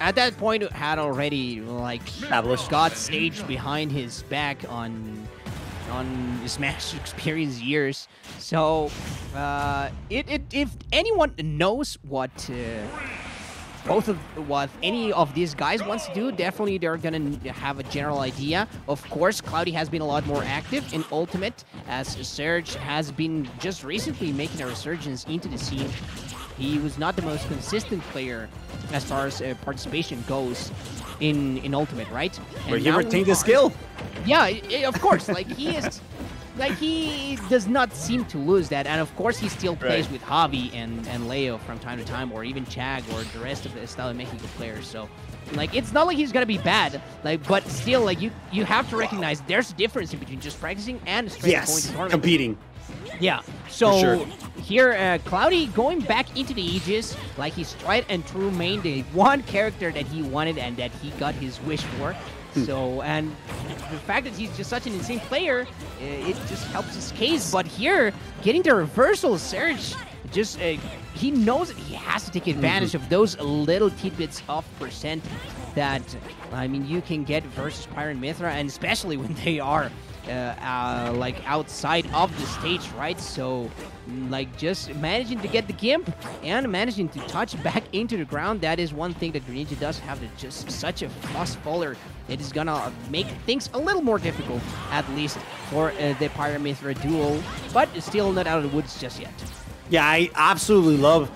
at that point had already like got stage behind his back on Smash experience years. So if anyone knows what any of these guys wants to do, definitely they're gonna have a general idea. Of course, Cloudy has been a lot more active in Ultimate, as Serge has been just recently making a resurgence into the scene. He was not the most consistent player as far as participation goes in Ultimate, right? But he retained his skill. Yeah, of course. Like he does not seem to lose that, and of course he still plays with Javi and Leo from time to time, or even Chag or the rest of the Estado Mexico players. So, like, it's not like he's gonna be bad. Like, but still, like you have to recognize there's a difference between just practicing and straight going to tournament. Competing. Yeah. So here, Cloudy going back into the Aegis, like he's tried and true main the one character that he wanted and that he got his wish for. So, and the fact that he's just such an insane player, it just helps his case. But here, getting the reversal, Serge, just, he knows that he has to take advantage of those little tidbits of percent that, I mean, you can get versus Pyra and Mythra, and especially when they are, like, outside of the stage, right? So, like, just managing to get the Gimp and managing to touch back into the ground, that is one thing that Greninja does have, that just such a fast faller. It is gonna make things a little more difficult, at least for the Pyra Mythra duel, but still not out of the woods just yet. Yeah, I absolutely love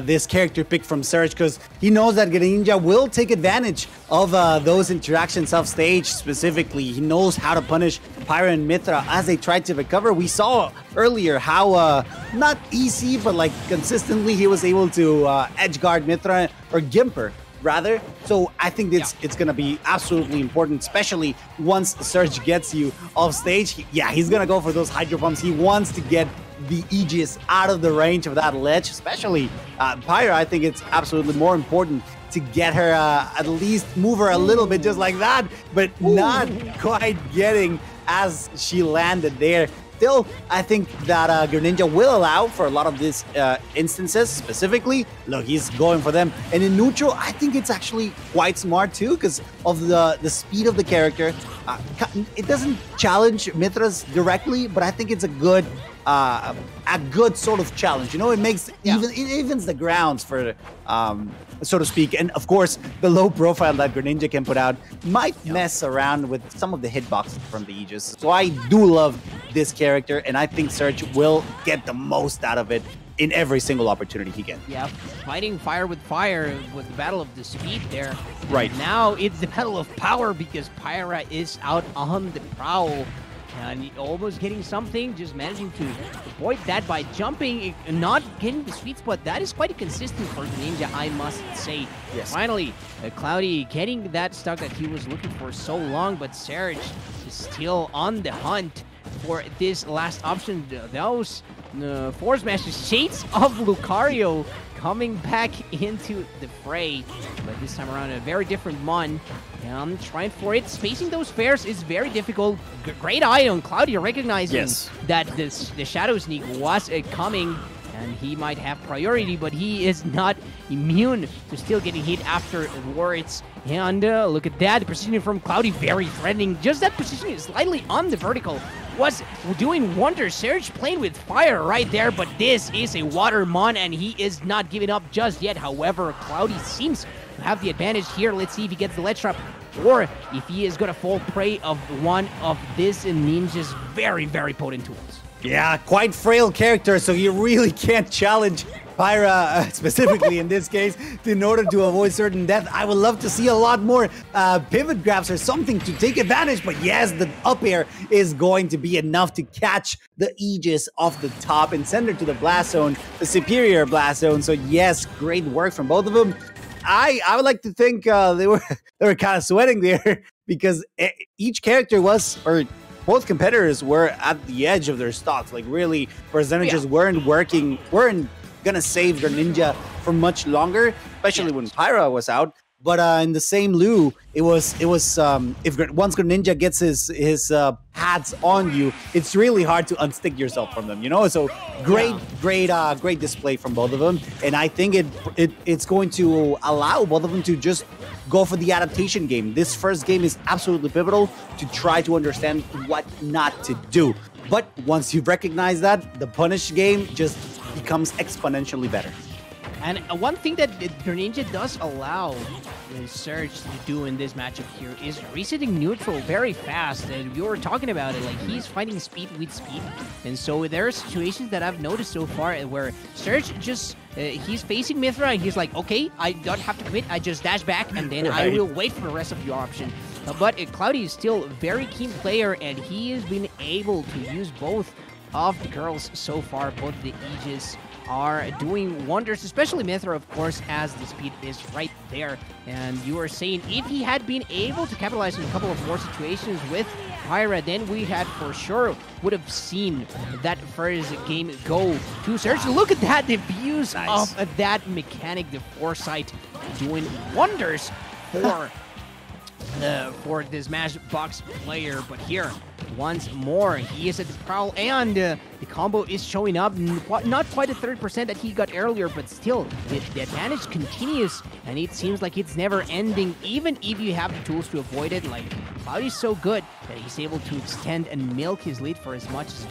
this character pick from Serge, because he knows that Greninja will take advantage of those interactions off stage. Specifically, he knows how to punish Pyra and Mythra as they tried to recover. We saw earlier how not easy, but like consistently he was able to edge guard Mythra, or Gimper rather. So I think it's gonna be absolutely important, especially once Serge gets you off stage. He's gonna go for those hydro pumps. He wants to get the Aegis out of the range of that ledge, especially Pyra. I think it's absolutely more important to get her, at least move her a little bit just like that, but not quite getting as she landed there. Still, I think that Greninja will allow for a lot of these instances. Specifically, look, he's going for them. And in neutral, I think it's actually quite smart too, because of the speed of the character. It doesn't challenge Mythra's directly, but I think it's a good sort of challenge. You know, it makes it evens the grounds for so to speak. And of course, the low profile that Greninja can put out might mess around with some of the hitboxes from the Aegis. So I do love this character, and I think Serge will get the most out of it in every single opportunity he gets. Yeah, fighting fire with the battle of the speed there. Right. Now it's the battle of power, because Pyra is out on the prowl. And almost getting something, just managing to avoid that by jumping, not getting the sweet spot. That is quite consistent for Greninja, I must say. Yes. Finally, Cloudy getting that stock that he was looking for so long, but Serge is still on the hunt for this last option. Those Force Smashes, Shades of Lucario coming back into the fray, but this time around a very different Mon. Trying for it. Spacing those fares is very difficult. Great eye on Cloudy, recognizing that the Shadow Sneak was coming, and he might have priority, but he is not immune to still getting hit after wards. And look at that, the positioning from Cloudy, very threatening. Just that positioning slightly on the vertical was doing wonders. Serge playing with fire right there, but this is a water Mon, and he is not giving up just yet. However, Cloudy seems to have the advantage here. Let's see if he gets the ledge trap, or if he is going to fall prey of one of this Ninja's very, very potent tools. Yeah, quite frail character, so you really can't challenge Pyra, specifically in this case, in order to avoid certain death. I would love to see a lot more pivot grabs or something to take advantage, but yes, the up air is going to be enough to catch the Aegis off the top and send her to the blast zone, the superior blast zone. So yes, great work from both of them. I would like to think they were kind of sweating there, because each character was, or both competitors were at the edge of their stocks. Like really, percentages weren't gonna save Greninja for much longer, especially when Pyra was out. But in the same lieu, it was if once Greninja gets his hats on you, it's really hard to unstick yourself from them. You know, so great display from both of them, and I think it's going to allow both of them to just go for the adaptation game. This first game is absolutely pivotal to try to understand what not to do. But once you recognize that, the punish game just becomes exponentially better. And one thing that Greninja does allow Serge to do in this matchup here is resetting neutral very fast. And you were talking about it, like he's fighting speed with speed. And so there are situations that I've noticed so far where Serge just, he's facing Mythra and he's like, okay, I don't have to commit, I just dash back and then I will wait for the rest of your option. But Cloudy is still a very keen player and he has been able to use both of the girls so far, both the Aegis are doing wonders, especially Mythra, of course, as the speed is right there. And you were saying if he had been able to capitalize on a couple of more situations with Pyra, then we had for sure would have seen that first game go to Serge. Look at that, the views of that mechanic, the foresight doing wonders for this Smashbox player. But here, once more, he is at the prowl, and the combo is showing up. Not quite the 30% that he got earlier, but still, the advantage continues, and it seems like it's never ending, even if you have the tools to avoid it. Like, Cloudy's so good that he's able to extend and milk his lead for as much as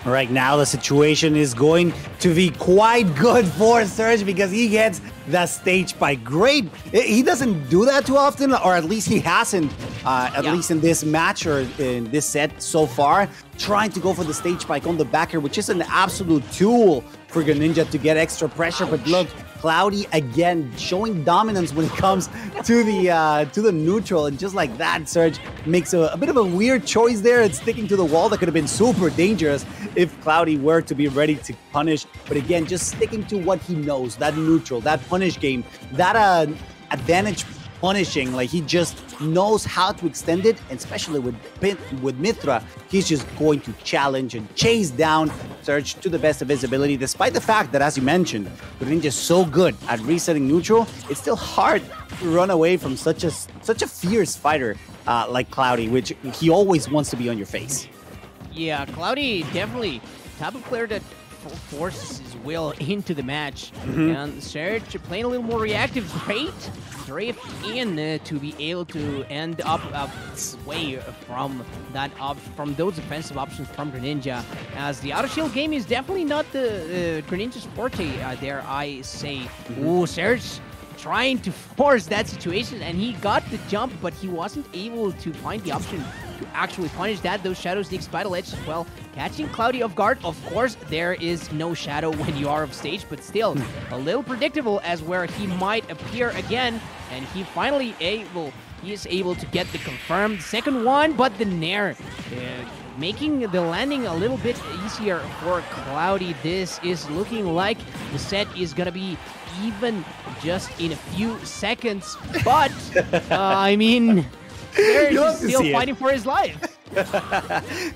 Right now, the situation is going to be quite good for Serge because he gets the stage spike. Great. He doesn't do that too often, or at least he hasn't, at least in this match or in this set so far, trying to go for the stage spike on the backer, which is an absolute tool for Greninja to get extra pressure. But look, Cloudy again showing dominance when it comes to the neutral, and just like that, Serge makes a bit of a weird choice there. It's sticking to the wall that could have been super dangerous if Cloudy were to be ready to punish. But again, just sticking to what he knows, that neutral, that punish game, that advantage punishing, like he just knows how to extend it, and especially with Mythra, he's just going to challenge and chase down Serge to the best of his ability, despite the fact that, as you mentioned, Greninja is so good at resetting neutral. It's still hard to run away from such a fierce fighter like Cloudy, which he always wants to be on your face. Yeah, Cloudy definitely type of player that forces his will into the match. And Serge playing a little more reactive, great drift in to be able to end up away from that from those defensive options from Greninja, as the auto shield game is definitely not the Greninja's forte, dare I say. Ooh, Serge trying to force that situation, and he got the jump, but he wasn't able to find the option to actually punish that. Those shadows, the Spider Edge as well, catching Cloudy off guard. Of course, there is no shadow when you are off stage, but still a little predictable as where he might appear again, and he finally is able to get the confirmed second one, but the Nair making the landing a little bit easier for Cloudy. This is looking like the set is gonna be even just in a few seconds, but I mean, Serge is still fighting for his life.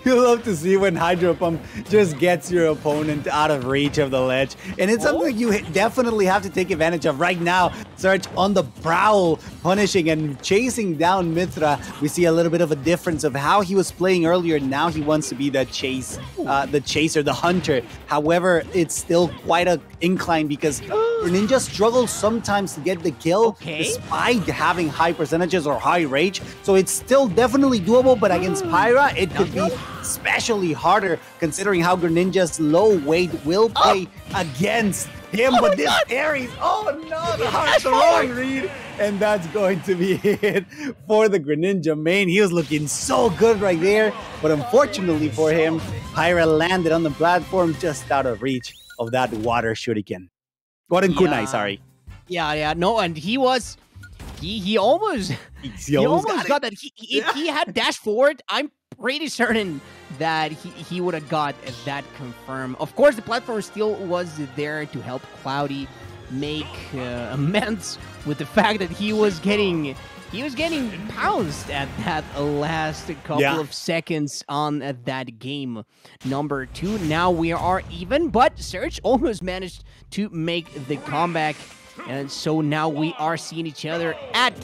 You love to see when Hydro Pump just gets your opponent out of reach of the ledge, and it's something you definitely have to take advantage of right now. Serge on the prowl, punishing and chasing down Mythra. We see a little bit of a difference of how he was playing earlier. Now he wants to be the chaser, the hunter. However, it's still quite an incline because Greninja struggles sometimes to get the kill despite having high percentages or high rage. So it's still definitely doable, but against Pyra, it could be especially harder considering how Greninja's low weight will play against him. But this carries, that's the wrong read, and that's going to be it for the Greninja main. He was looking so good right there, but unfortunately for him, Pyra landed on the platform just out of reach of that water shuriken. Gordon Kunai, sorry. Yeah, no, and he almost got that. If he had dashed forward, I'm pretty certain that he would have got that confirmed. Of course, the platform still was there to help Cloudy make amends with the fact that he was getting pounced at that last couple of seconds on that game number 2. Now we are even, but Serge almost managed to make the comeback. And so now we are seeing each other at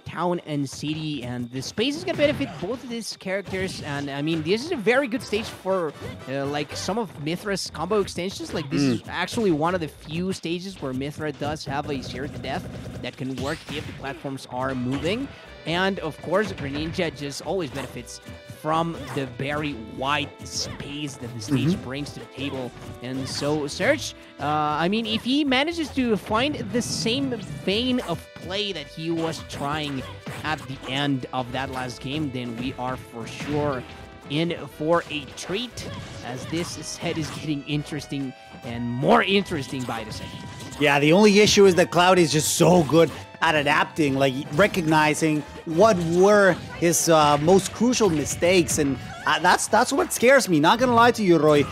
Town and City, and the space is gonna benefit both of these characters. And I mean, this is a very good stage for like some of Mythra's combo extensions. Like this is actually one of the few stages where Mythra does have a zero to death that can work if the platforms are moving. And of course, Greninja just always benefits from the very wide space that the stage brings to the table. And so Serge, I mean, if he manages to find the same vein of play that he was trying at the end of that last game, then we are for sure in for a treat, as this set is getting interesting and more interesting by the second. Yeah, the only issue is that Cloudy is just so good at adapting, like recognizing what were his most crucial mistakes, and that's what scares me. Not gonna lie to you, Roy.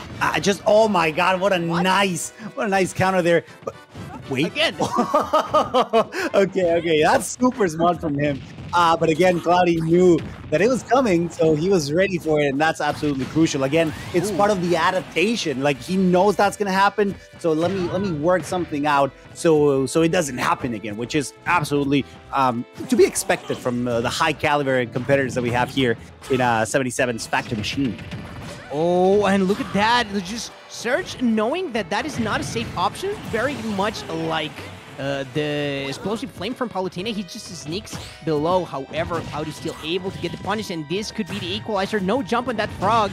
Oh my God, what a nice counter there. But wait, again. okay, that's super smart from him. But again, Cloudy knew that it was coming, so he was ready for it, and that's absolutely crucial. Again, it's part of the adaptation. Like, he knows that's gonna happen, so let me work something out so it doesn't happen again, which is absolutely to be expected from the high caliber competitors that we have here in 77's Factor Machine. Oh, and look at that! Just Serge knowing that that is not a safe option, very much like the explosive flame from Palutena. He just sneaks below. However, Cloudy's still able to get the punish, and this could be the equalizer. No jump on that frog.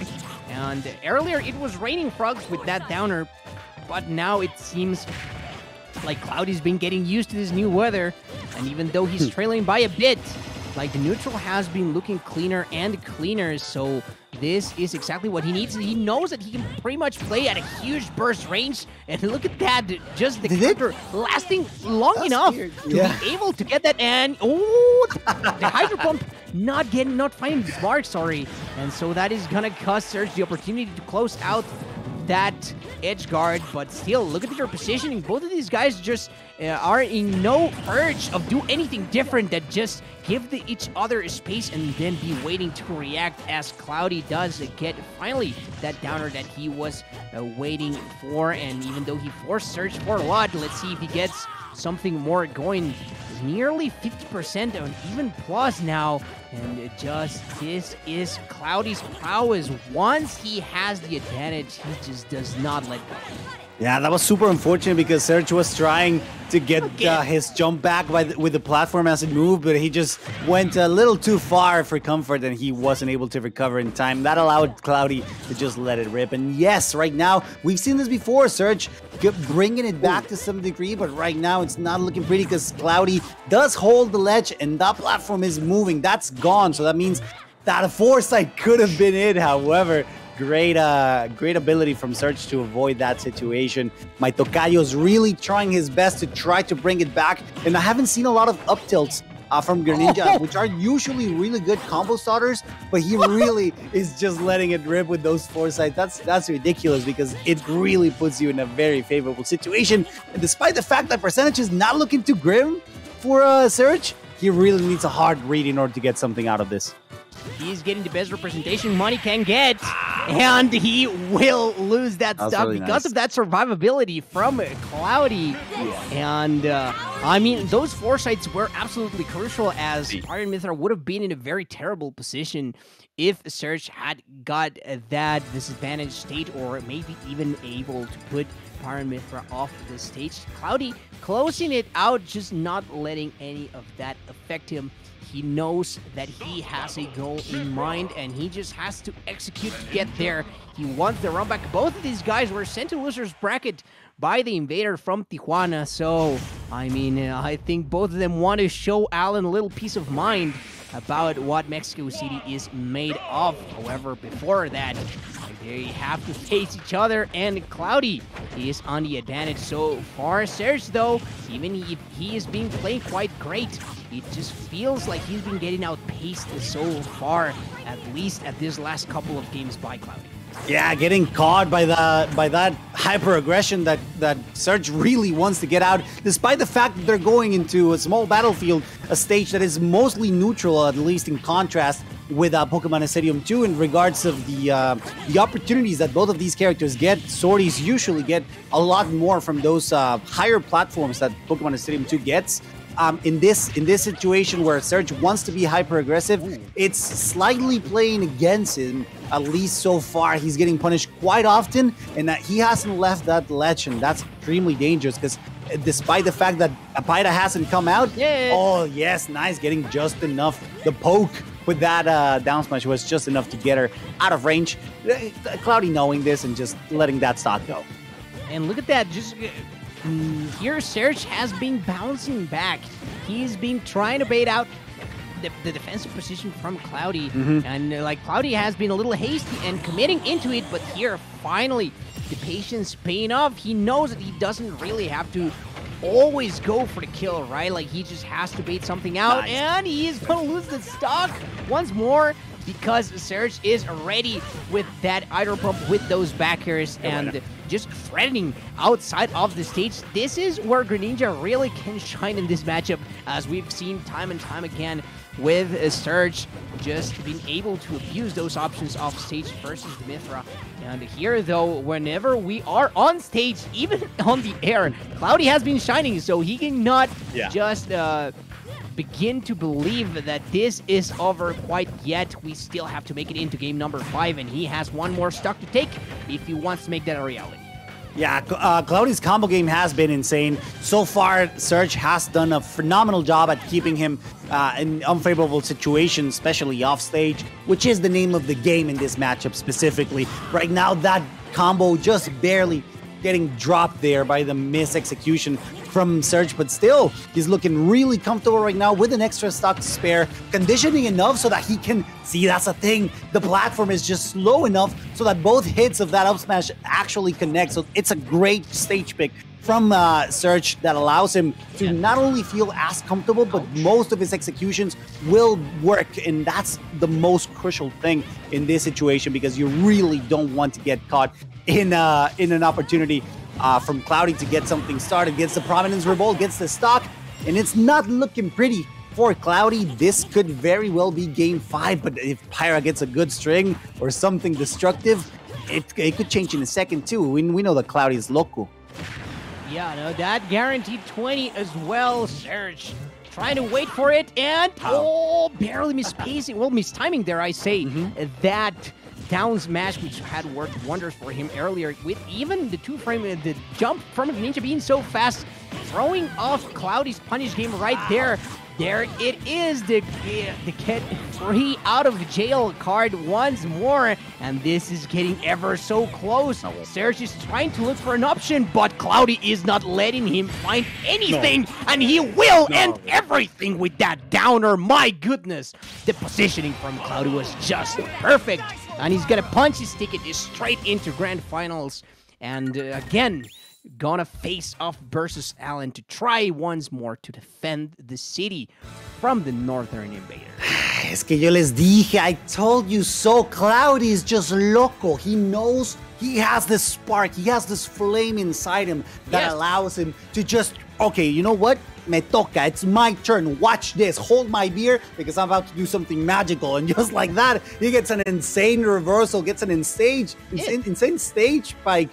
And earlier it was raining frogs with that downer, but now it seems like Cloudy's been getting used to this new weather. And even though he's trailing by a bit, like, the neutral has been looking cleaner and cleaner, so this is exactly what he needs. He knows that he can pretty much play at a huge burst range, and look at that, just the counter lasting long enough to be able to get that, and the Hydro Pump not finding the spark, and so that is gonna cost Serge the opportunity to close out that edge guard. But still, look at their positioning. Both of these guys just are in no urge of do anything different than just give each other space and then be waiting to react, as Cloudy does get finally that downer that he was waiting for. And even though he forced Serge for a lot, let's see if he gets something more going. Nearly 50% and even plus now, and this is Cloudy's prowess. Once he has the advantage, he just does not let go. Yeah, that was super unfortunate because Serge was trying to get his jump back with the platform as it moved, but he just went a little too far for comfort and he wasn't able to recover in time. That allowed Cloudy to just let it rip. And yes, right now, we've seen this before, Serge bringing it back to some degree, but right now it's not looking pretty because Cloudy does hold the ledge and that platform is moving. That's gone, so that means that a foresight could have been it. However, great ability from Serge to avoid that situation. My Tocayo's really trying his best to try to bring it back, and I haven't seen a lot of up tilts from Greninja, which are usually really good combo starters, but he really is just letting it rip with those foresight. That's ridiculous because it really puts you in a very favorable situation. And despite the fact that percentage is not looking too grim for Serge, he really needs a hard read in order to get something out of this. He's getting the best representation money can get, and he will lose that stock really because of that survivability from Cloudy. And I mean, those foresights were absolutely crucial, as Pyra and Mythra would have been in a very terrible position if Serge had got that disadvantaged state, or maybe even able to put Pyra and Mythra off the stage. Cloudy closing it out, just not letting any of that affect him. He knows that he has a goal in mind, and he just has to execute to get there. He wants the run back. Both of these guys were sent to loser's bracket by the invader from Tijuana, so, I mean, I think both of them want to show Alan a little peace of mind about what Mexico City is made of. However, before that, they have to face each other, and Cloudy is on the advantage so far. Serge, though, even if he is being played quite great, it just feels like he's been getting outpaced so far, at least at this last couple of games by Cloudy. Yeah, getting caught by that hyper aggression that Serge really wants to get out, despite the fact that they're going into a small battlefield, a stage that is mostly neutral, at least in contrast with Pokemon Stadium 2 in regards of the opportunities that both of these characters get. Swordies usually get a lot more from those higher platforms that Pokemon Stadium 2 gets. In this situation where Serge wants to be hyper aggressive, it's slightly playing against him. At least so far, he's getting punished quite often, and that he hasn't left that ledge, and that's extremely dangerous because despite the fact that Pyra hasn't come out, oh yes, nice, getting just enough. The poke with that down smash was just enough to get her out of range. Cloudy knowing this and just letting that stock go. And look at that, just here Serge has been bouncing back. He's been trying to bait out the defensive position from Cloudy, and like Cloudy has been a little hasty and committing into it, but here finally the patience paying off. He knows that he doesn't really have to always go for the kill, right? Like he just has to bait something out, and he is gonna lose the stock once more because Serge is ready with that Hydro Pump with those back airs and just threatening outside of the stage. This is where Greninja really can shine in this matchup, as we've seen time and time again with Serge just being able to abuse those options off stage versus the Mythra. And here, though, whenever we are on stage, even on the air, Cloudy has been shining, so he cannot just begin to believe that this is over quite yet. We still have to make it into game number 5, and he has one more stock to take if he wants to make that a reality. Yeah, Cloudy's combo game has been insane. So far, Serge has done a phenomenal job at keeping him in unfavorable situations, especially off stage, which is the name of the game in this matchup specifically. Right now, that combo just barely getting dropped there by the mis-execution from Serge, but still, he's looking really comfortable right now with an extra stock to spare, conditioning enough so that he can see. That's the thing. The platform is just slow enough so that both hits of that up smash actually connect. So it's a great stage pick from Serge that allows him to not only feel as comfortable, but most of his executions will work, and that's the most crucial thing in this situation, because you really don't want to get caught in an opportunity from Cloudy to get something started. Gets the Prominence Revolt, gets the stock, and it's not looking pretty for Cloudy. This could very well be game 5, but if Pyra gets a good string or something destructive, it could change in a second too. We know that Cloudy is loco. Yeah, no, that guaranteed 20 as well. Serge trying to wait for it, and barely mispacing, well, mistiming there, I say. That down smash, which had worked wonders for him earlier, with even the the jump from Greninja being so fast, throwing off Cloudy's punish game right there. There it is, the get free out of jail card once more, and this is getting ever so close. Serge is trying to look for an option, but Cloudy is not letting him find anything, and he will end everything with that downer. My goodness, the positioning from Cloudy was just perfect, and he's gonna punch his ticket straight into Grand Finals, and again, gonna face off versus Allen to try once more to defend the city from the Northern Invader. Es que yo les dije, I told you so. Cloudy is just loco. He knows he has this spark, he has this flame inside him that allows him to just, okay, you know what? Me toca, it's my turn. Watch this. Hold my beer because I'm about to do something magical. And just like that, he gets an insane reversal, gets an insane stage spike.